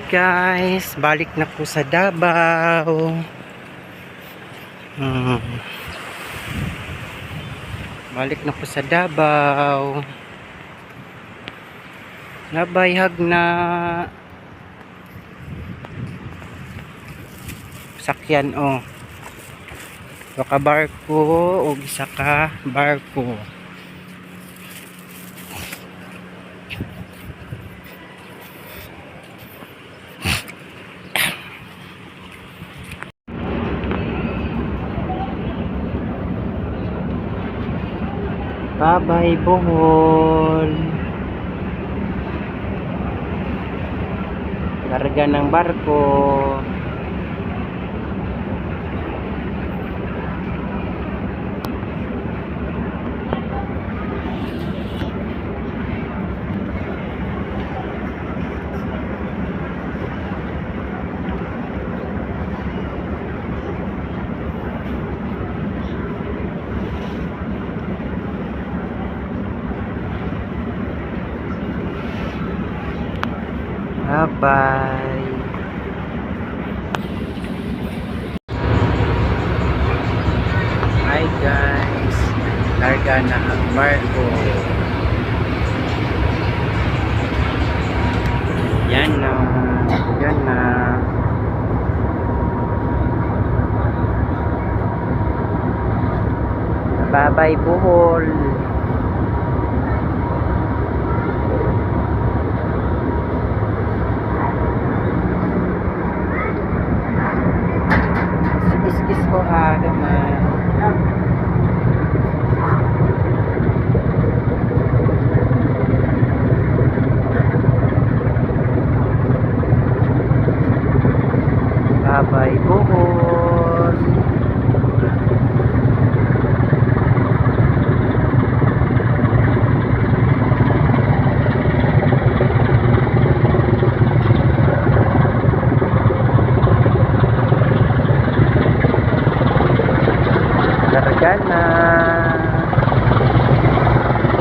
Guys, balik na po sa Davao. Balik na po sa Davao. Nabayhag na sakyan ka barko o isa ka barko. Bye-bye Bohol. Karga ng barko. Bye-bye. Hi guys, larga na ang barko. Yan na. Bye-bye Bohol. Kiss ko naman. Bye-bye Bohol. Kargana.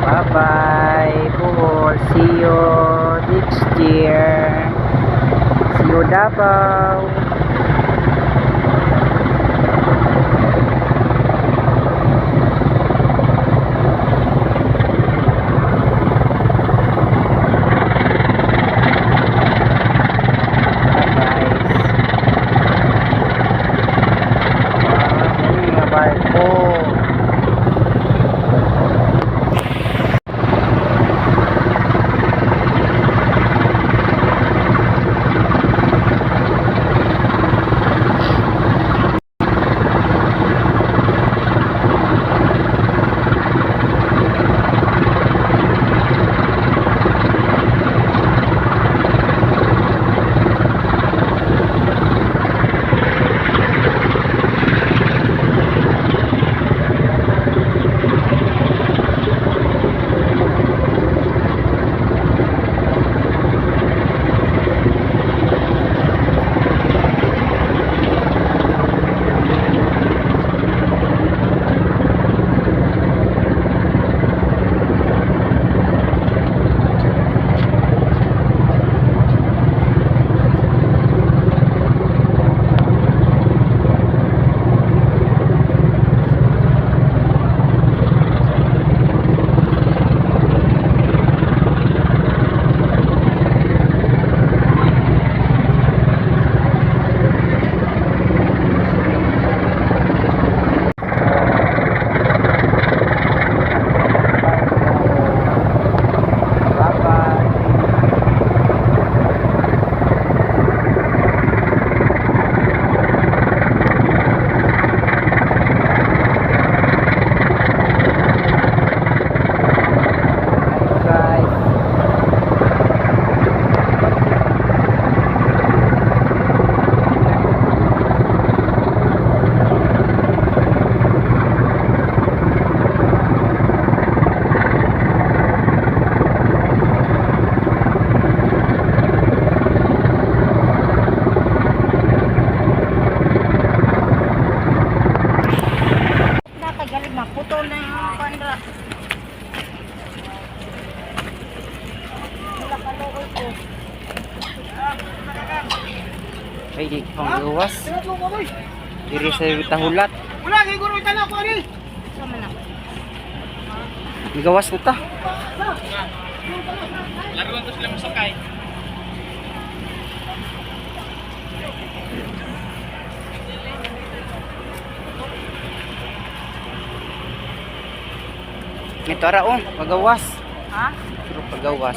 Bye-bye Bohol. See you next year. See you Davao. Ay, di pang gawas. Diri sa tahulat. Wala, siguro itala ko ani. Sama na. Gawas na ta. Laruan to sila masakay. Ito ara oh, pagawas. Ha? Pero pagawas.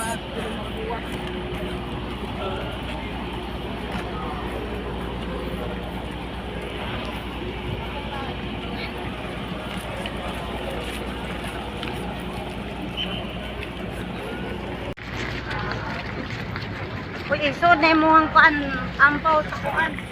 Uy, isod na mo ang kuan ampaw sa kuan.